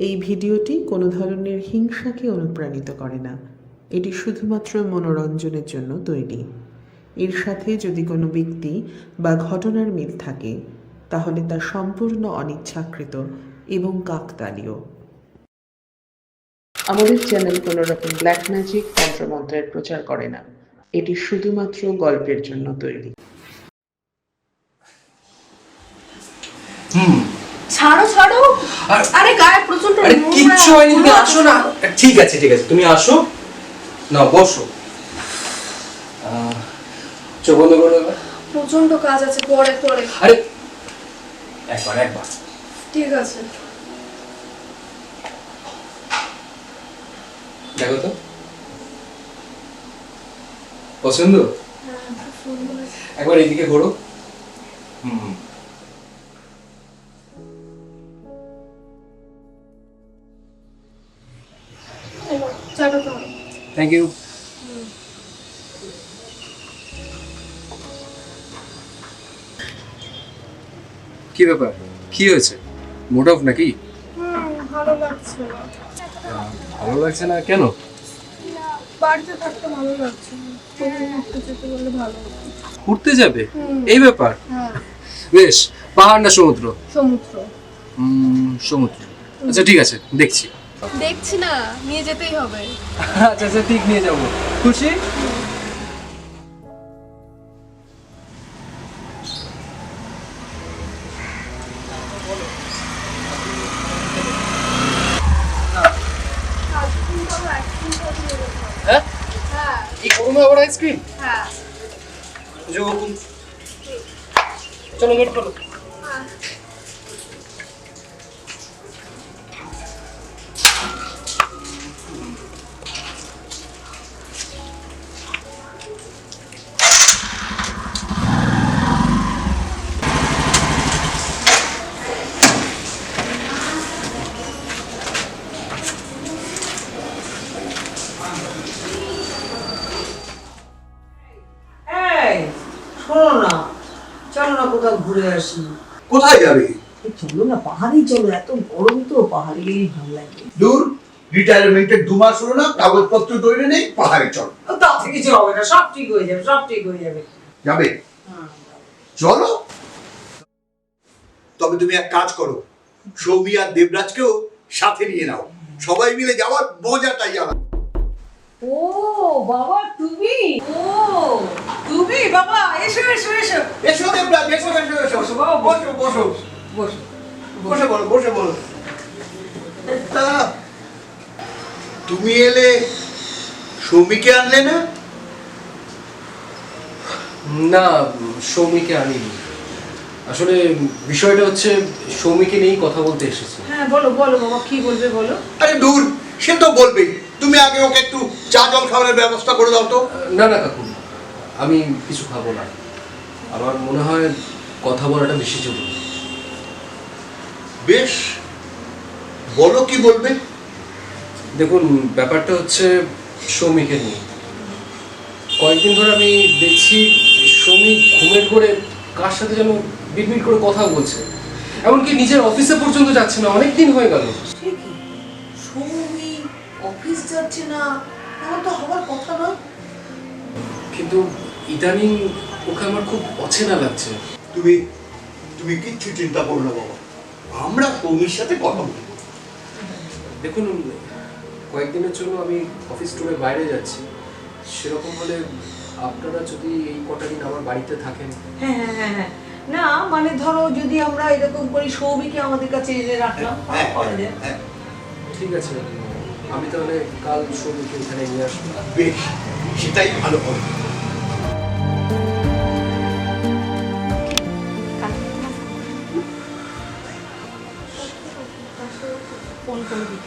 এই ভিডিওটি কোনো ধরনের হিংসাকে অনুপ্রাণিত করে না। এটি শুধুমাত্র মনোরঞ্জনের জন্য তৈরি। এর সাথে যদি কোনো ব্যক্তি বা ঘটনার মিল থাকে তাহলে তা সম্পূর্ণ অনিচ্ছাকৃত এবং কাকতালীয়। আমাদের চ্যানেল কোনো রকম ব্ল্যাক ম্যাজিক তন্ত্রমন্ত্রের প্রচার করে না। এটি শুধুমাত্র গল্পের জন্য তৈরি। ছাড়ো ছাড়ো, আরে গায়ে প্রচন্ড আরে কিচ্ছু হয়নি, তুমি আসো না। ঠিক আছে তুমি আসো না, বসো। চোখ বন্ধ করো এবার। প্রচন্ড কাজ আছে, পরে পরে। আরে একবার ঠিক আছে। দেখো তো পছন্দ। একবার এইদিকে ঘোরো। চাটা তো থ্যাংক ইউ। কি ব্যাপার, কি হয়েছে? মুড অফ নাকি? ভালো লাগছে না। ভালো লাগছে না কেন? বাড়িতে থাকতে ভালো লাগছে না, ঘুরতে যেতে বললে ভালো হতো। ঘুরতে যাবে? এই ব্যাপার? হ্যাঁ। বেশ, পাহাড় না সমুদ্র? সমুদ্র। সমুদ্র। আচ্ছা ঠিক আছে, দেখছি না, নিয়ে যেতেই হবে। আচ্ছা ঠিক, নিয়ে যাবো। খুশি? হ্যাঁ, এই গরমে আবার আইসক্রিম? হ্যাঁ। চলো গেট খোলো। শোনো না, চলো না কোথাও ঘুরে আসি। কোথায় যাবে? চলো না, পাহাড়েই চলো, এত গরম তো, পাহাড়ে গেলেই ভালো লাগে। দূর, রিটায়ারমেন্টের 2 মাস হলো না, কাগজপত্র তৈরি নেই, পাহাড়ে চল। তাতে কিছু হবে না, সব ঠিক হয়ে যাবে, সব ঠিক হয়ে যাবে। যাবে? চলো। তবে তুমি এক কাজ করো, সৌমি আর দেবরাজকেও সাথে নিয়ে নাও, সবাই মিলে যাওয়ার মজাটাই আলাদা। ও বাবা, তুমি বাবা, এসো এসো এসো। এসো দেবরাজ, এসো এসো এসো। বসো বাবা, বসো বসো বসো। বসে বলো। তা তুমি এলে, সৌমিকে আনলে না? না, সৌমিকে আনিনি। আসলে বিষয়টা হচ্ছে সৌমিকে নিয়েই কথা বলতে এসেছি। হ্যাঁ বলো বলো বাবা, কি বলবে বলো। আরে দূর, সে তো বলবেই। তুমি আগে ওকে একটু চা জল খাবারের ব্যবস্থা করে দাও তো। না কাকু, আমি কিছু খাবো না। আমার মনে হয় কথা বলাটা বেশি জরুরি। বেশ, বলো কি বলবে। দেখুন, ব্যাপারটা হচ্ছে সৌমিকে নিয়ে। কয়েকদিন ধরে আমি দেখছি সৌমিক ঘুমের ঘরে কার সাথে যেন বিড়বিড় করে কথা বলছে, এমনকি নিজের অফিসে পর্যন্ত যাচ্ছে না। অনেক দিন হয়ে গেল। ঠিকই, সৌমি অফিস যাচ্ছে না, এমন তো হওয়ার কথা না। কিন্তু ইদানিং ওকে আমার খুব অচেনা লাগছে। তুমি তুমি কিচ্ছু চিন্তা করো না বাবা, আমরা সৌমির সাথে কথা বলবো। দেখুন, কয়েকদিনের জন্য আমি অফিস ট্যুরে বাইরে যাচ্ছি। সেরকম হলে আপনারা যদি এই কটা দিন আমার বাড়িতে থাকেন। হ্যাঁ হ্যাঁ হ্যাঁ হ্যাঁ, না মানে ধরো যদি আমরা এরকম করি, সৌমিকে আমাদের কাছে এনে রাখলাম, হ্যাঁ, করা যায়। হ্যাঁ, ঠিক আছে, আমি তাহলে কাল সৌমিকে এখানে নিয়ে আসবো। বেশ, সেটাই ভালো হবে। ফোন করে দিই।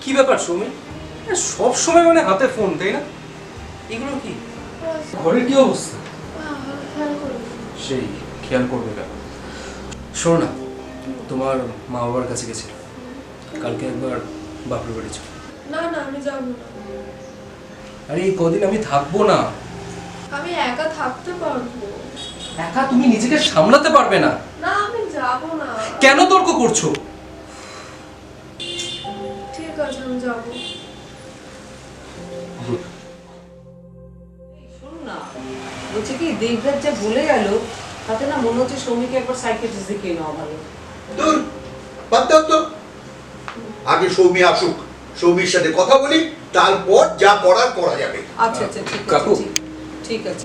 কি ব্যাপার সৌমি, সব সময় মানে হাতে ফোন, তাই না? এগুলো কি? ঘরের কি অবস্থা? সেই খেয়াল করবে কেন? শোনো না, তোমার মা বাবার কাছে গেছিল, কালকে একবার বাপের বাড়ি চল। না না, আমি যাবো না। আরে এই কদিন আমি থাকবো না। আমি একা থাকতে পারবো। একা তুমি নিজেকে সামলাতে পারবে না। না, আমি যাবো না। কেন তর্ক করছো? ঠিক আছে আমি যাবো। শোনো না, বলছি কি দেবরাজ যা বলে গেল তাতে না মনে হচ্ছে সৌমিকে একবার সাইকিয়াট্রিস্ট দেখিয়ে নেওয়া ভালো। দূর বাদ দাও তো, আগে সৌমি আসুক, সৌমির সাথে কথা বলি, তারপর যা করার করা যাবে। আচ্ছা আচ্ছা ঠিক কাকু। আছে ঠিক আছে।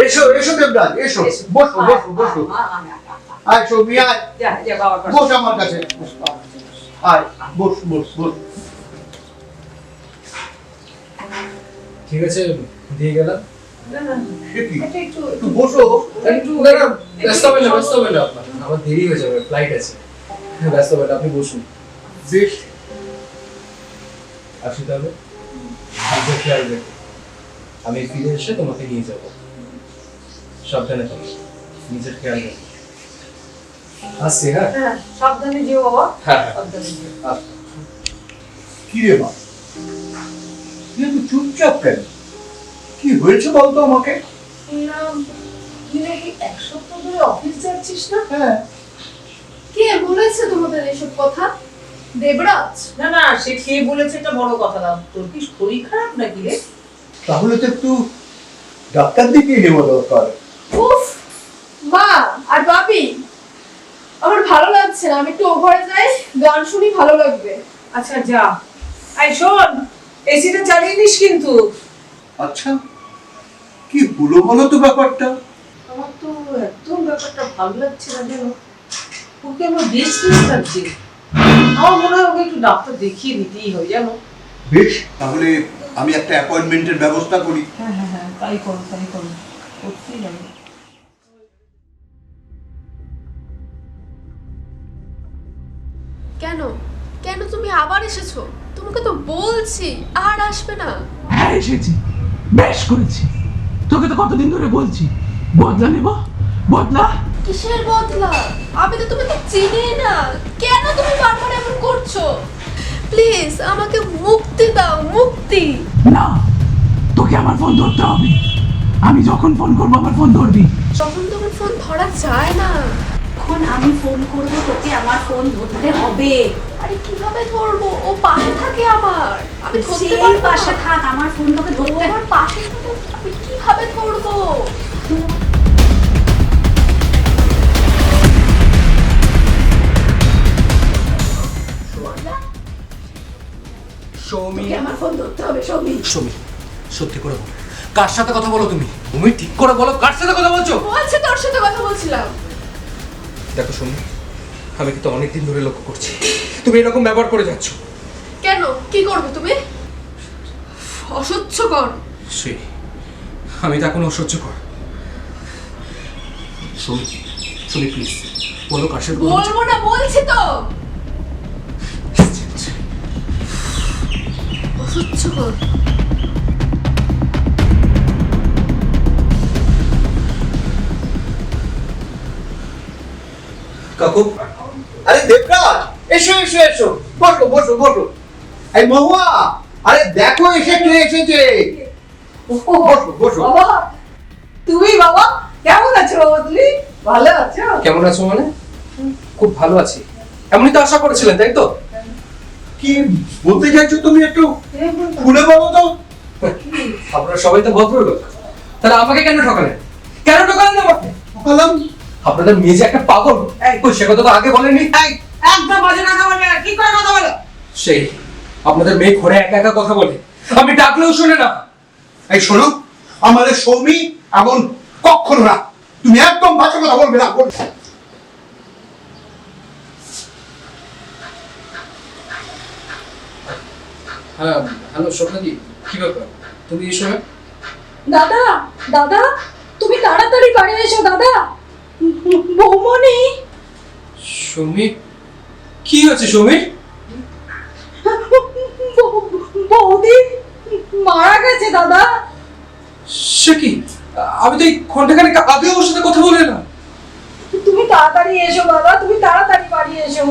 এসো এসো দেবরাজ, এসো, বসো বসো বসো। আয় সৌমি আয়, যা যা বাবা পাশে। বস আমার কাছে, আয় বস বস বস। ঠিক আছে, দিয়ে গেলাম। না না সে কি? এটা একটু একটু বসো। না না, ব্যস্ত হবেন না, ব্যস্ত হবেন না আপনার, আমার দেরি হয়ে যাবে, ফ্লাইট আছে। ব্যস্ত হবেন না, আপনি বসুন। বেশ, আসি তাহলে, নিজের খেয়াল রেখো। আমি ফিরে এসে তোমাকে নিয়ে যাব। সাবধানে থাকো, নিজের খেয়াল রেখো। আসছি, হ্যাঁ? হ্যাঁ সাবধানে যেও বাবা। হ্যাঁ সাবধানে যেও। আচ্ছা। কি রে মা, তুই এত চুপচাপ কেন? কি হয়েছে বলতো আমাকে? শুনলাম তুই নাকি 1 সপ্তাহ ধরে অফিস যাচ্ছিস না? হ্যাঁ, কে বলেছে তোমাদের এসব কথা? দেবরাজ? না না, সে কে বলেছে এটা বড় কথা না। তোর কি শরীর খারাপ নাকি রে? তাহলে তো একটু ডাক্তার দেখিয়ে নেওয়া দরকার। উফ, মা আর বাপি, আমার ভালো লাগছে না, আমি একটু ওভারে যাই, গান শুনি, ভালো লাগবে। আচ্ছা যা। আই শোন, এসিটা চালিয়ে নিস কিন্তু। আচ্ছা, কি হলো বলো তো ব্যাপারটা? আমার তো একদম ব্যাপারটা ভালো লাগছে না যেন। ওকে আমার রেস্টলেস লাগছে। আমার মনে হয় ওকে একটু ডাক্তার দেখিয়ে নিতেই হবে জানো। বেশ, তাহলে আমি একটা অ্যাপয়েন্টমেন্টের ব্যবস্থা করি। হ্যাঁ হ্যাঁ হ্যাঁ, তাই করো তাই করো, করতেই হবে। কেন কেন তুমি আবার এসেছো? তোমাকে তো বলছি আর আসবে না। হ্যাঁ এসেছি, বেশ করেছি। তোকে তো কতদিন ধরে বলছি বদলা নেব, বদলা। কিসের বদলা? আমি তো তোমাকে চিনি না, কেন তুমি বারবার এমন করছো? প্লিজ আমাকে মুক্তি দাও, মুক্তি। না, তোকে আমার ফোন ধরতে হবে। আমি যখন ফোন করবো আমার ফোন ধরবি। তখন তোমার ফোন ধরা যায় না। এখন আমি ফোন করব, তোকে আমার ফোন ধরতে হবে। আরে কিভাবে ধরবো? ও পাশে থাকে আমার, আমি ধরতে সেই পারবো পাশে না। থাক, আমার ফোন তোকে ও ধরতে আমার পাশে থাকে, আমি কিভাবে ধরবো? সৌমি, তোকে আমার ফোন ধরতে হবে সৌমি। সৌমি, সত্যি করে বলো, কার সাথে কথা বলো তুমি? তুমি ঠিক করে বলো, কার সাথে কথা বলছো? বলছে তোর সাথে কথা বলছিলাম। দেখো সৌমি, আমি কিন্তু অনেকদিন ধরে লক্ষ্য করছি তুমি এরকম ব্যবহার করে যাচ্ছ। কেন, কি করবে তুমি? অসহ্যকর। সে আমি তো এখন অসহ্যকর। সৌমি, সৌমি প্লিজ বলো কার সাথে কথা বলছো? বলবো না বলছি তো। অসহ্যকর। কাকু, আরে দেবরাজ, এসো এসো এসো, বসো বসো বসো। এই মহুয়া, আরে দেখো এসে কে এসেছে। বসো বসো। বাবা তুমি, বাবা কেমন আছো? বাবা তুমি ভালো আছো? কেমন আছো মানে? খুব ভালো আছি, এমনই তো আশা করেছিলেন তাই তো? কি বলতে চাইছো তুমি, একটু খুলে বলো তো। আপনারা সবাই তো ভদ্রলোক, তাহলে আমাকে কেন ঠকালেন? কেন ঠকালেন আমাকে? বললাম আপনাদের মেয়ে যে একটা পাগল, কই সে কথা তো আগে বলেননি। একদম বাজে কথা বলে না, কি করে কথা বলে? সেই আপনাদের মেয়ে ঘরে একা একা কথা বলে, আমি ডাকলেও শুনে না। এই শোনো, আমাদের সৌমি এমন কখনো না, তুমি একদম বাজে কথা বলবে না। হ্যাঁ হ্যালো স্বপ্নাদি, কি ব্যাপার? তুমি এসো। দাদা, দাদা তুমি তাড়াতাড়ি বাড়ি এসো দাদা। বৌমনি, সৌমি, কি হয়েছে সৌমি? বৌদি মারা গেছে দাদা। সে কি? আমি তো এই ঘন্টাখানেক আগেও ওর সাথে কথা বলে এলাম। তুমি তাড়াতাড়ি এসো দাদা, তুমি তাড়াতাড়ি বাড়ি এসো।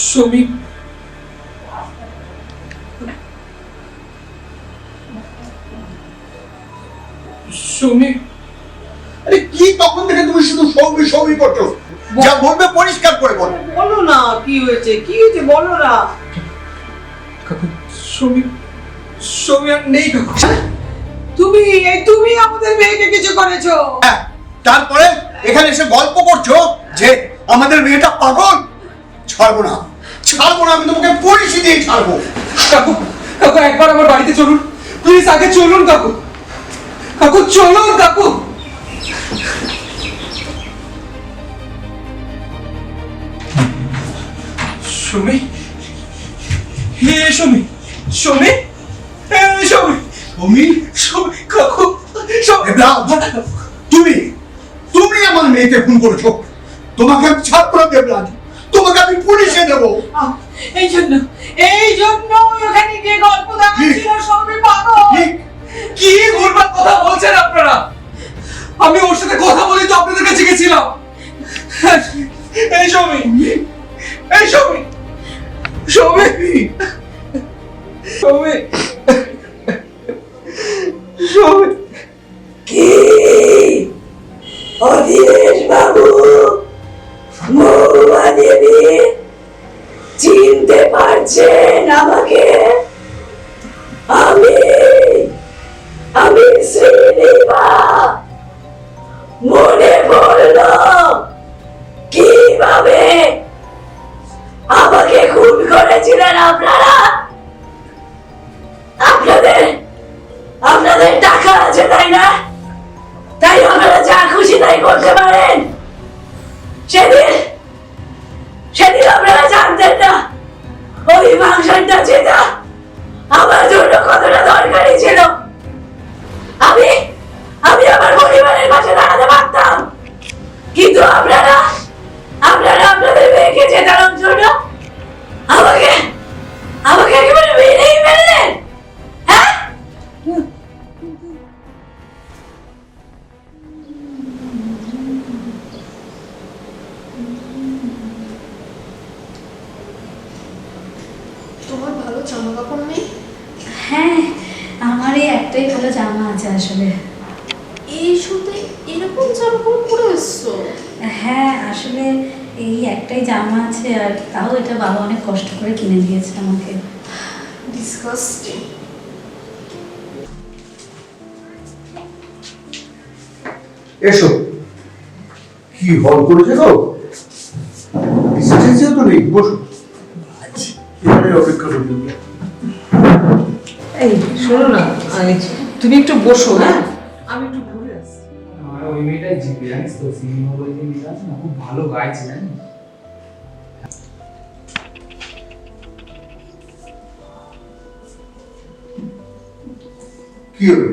শ্রমিক শ্রমিক আরে কি তখন থেকে তুমি শুধু সৌমি সৌমি করছো? যা বলবে পরিষ্কার করে বলো। বলো না কি হয়েছে বলো না। কাকু শ্রমিক শ্রমিক আর নেই কাকু। তুমি আমাদের মেয়েকে কিছু করেছো। হ্যাঁ, তারপরে এখানে এসে গল্প করছো যে আমাদের মেয়েটা পাগল। ছাড়বো না, আমি তোমাকে পরিচয় দিয়ে ছাড়বো। কাকু কাকু একবার আমার বাড়িতে চলুন প্লিজ, আগে চলুন কাকু, কাকু চলুন কাকু। সুমি, হে সুমি, সুমি, হে সুমি, তুমি সুমি কাকু, তুমি আমার মেয়েকে খুন করেছো। তোমাকে আমি ছাড়বো না দেবরাজ, তোমাকে আমি পুলিশে দেবো। এই জন্য ওখানে গিয়ে গল্প দেখাচ্ছিল সবই পাগল। কি ভুলভাল কথা বলছেন আপনারা? আমি ওর সাথে কথা বলি তো আপনাদের কাছে গেছিলাম। এই সুমি, এই সুমি, সুমি, সুমি, সুমি। কি অধীরেশ বাবু, মহুয়া দেবী চিনতে পারছেন আমাকে? আমি শ্রীনিভা। মনে পড়ল কিভাবে আমাকে খুন করেছিলেন আপনারা? আপনাদের টাকা আছে তাই না? তাই আপনারা যা খুশি তাই করতে পারেন। সেদিন আপনারা জানতেন না ওই মাংসটা যেটা আমার জন্য কতটা দরকারি ছিল। আমি আমার পরিবারের পাশে দাঁড়াতে পারতাম, কিন্তু আপনারা আপনাদের মেয়েকে জেতানোর জন্য আমাকে একেবারে মেরেই ফেললেন। হ্যাঁ, তোমার ভালো জামা কাপড় নেই? হ্যাঁ, আমার এই একটাই ভালো জামা আছে আসলে। এই শুতে এরকম জামা কাপড় পরে এসছো? হ্যাঁ, আসলে এই একটাই জামা আছে, আর তাও এটা বাবা অনেক কষ্ট করে কিনে দিয়েছে আমাকে। ডিসকাস্টিং। এসো। কি হল করেছে গো? এসেছেও তো নেই, বসো। এখানে অপেক্ষা করি। এই শোনো না, তুমি একটু বসো। হ্যাঁ, আমি একটু ঘুরে আসছি। আমার ওই মেয়েটাই জিতবে জানিস তো, সিনেমা বলে যে মেয়েটা আছে না, খুব ভালো গাইছে জানিস। কি হবে?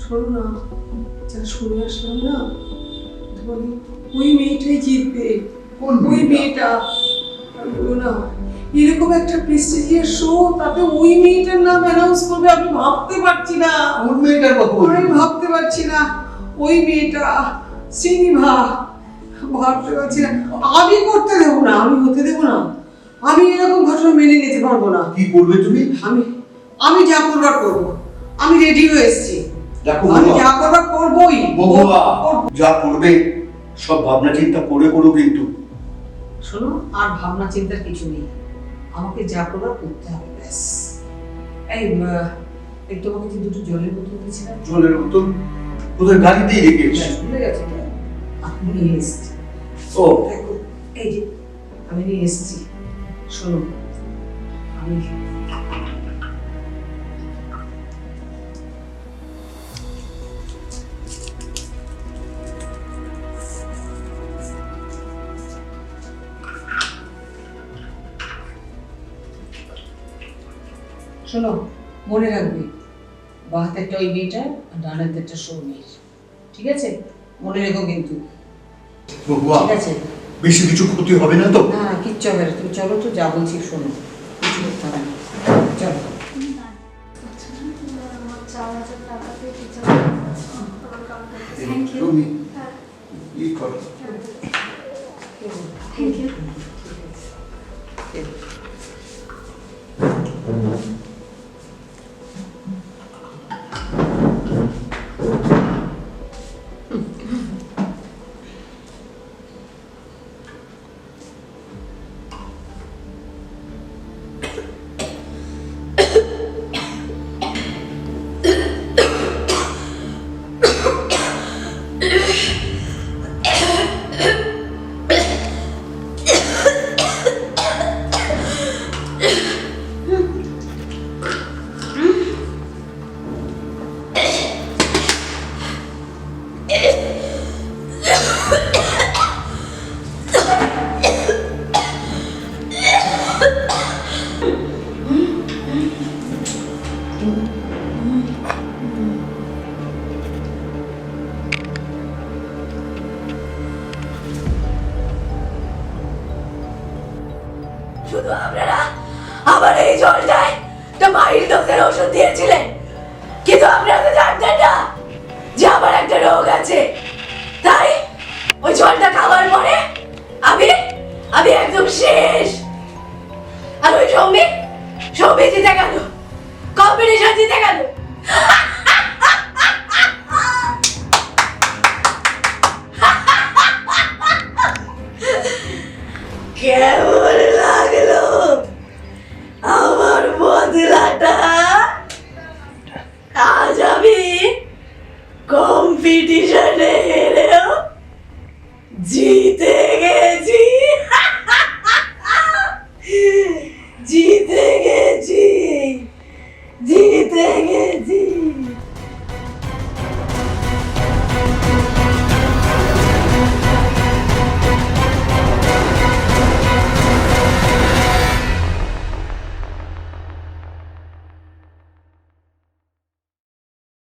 শোনো না, যা শুনে আসলাম না, বলি ওই মেয়েটাই জিতবে। কোন ওই মেয়েটা? মেয়েটা আর বলো না, এরকম একটা প্রেস্টিজিয়াস শো, তাতে ওই মেয়েটার নাম অ্যানাউন্স করবে, আমি ভাবতে পারছি না। কোন মেয়েটার কথা আমি বলছো? ভাবতে পারছি না। ওই মেয়েটা শ্রীনিভা, ভাবতে পারছি না। আমি করতে দেবো না, আমি হতে দেবো না। আমি এরকম ঘটনা মেনে নিতে পারবো না। কি করবে তুমি? আমি যা করবার করবো। আমি রেডি হয়ে এসেছি। দেখো আমি বাবা, যা করবার করবোই। বাবা, যা করবে সব ভাবনা চিন্তা করে করো কিন্তু। শোনো, আর ভাবনা চিন্তার কিছু নেই, আমাকে যা করবার করতে হবে ব্যাস। এই তোমাকে যে দুটো জলের বোতল দিয়েছিলাম, জলের বোতল ওদের গাড়িতেই রেখে এসেছি। ভুলে গেছে তো? আমি নিয়ে এসেছি। ও দেখো, এই যে আমি নিয়ে এসেছি। শোনো, আমি শোনো, মনে রাখবে, বাঁ হাতেরটা ওই মেয়েটা আর ডান হাতেরটা সৌমির। ঠিক আছে? মনে রেখো কিন্তু। বাবা, ঠিক আছে? বেশি কিছু ক্ষতি হবে না তো? না, কিচ্ছু হবে না। তুমি চলো তো, যা বলছি শোনো, কিছু করতে হবে না। চলো। আমার 4000 টাকা দিয়ে টিচার থ্যাংক ইউ। তুমি ই করো। Thank you. শুধু আপনারা আমার এই জলটায় একটা মাইল ডোজের ওষুধ দিয়েছিলেন, কিন্তু আপনারা তো জানতেন না যে আমার একটা রোগ আছে। তাই ওই জলটা খাওয়ার পরে আমি আমি একদম শেষ। আর ওই সৌমিক জিতে গেল, কম্পিটিশন জিতে গেল। কেমন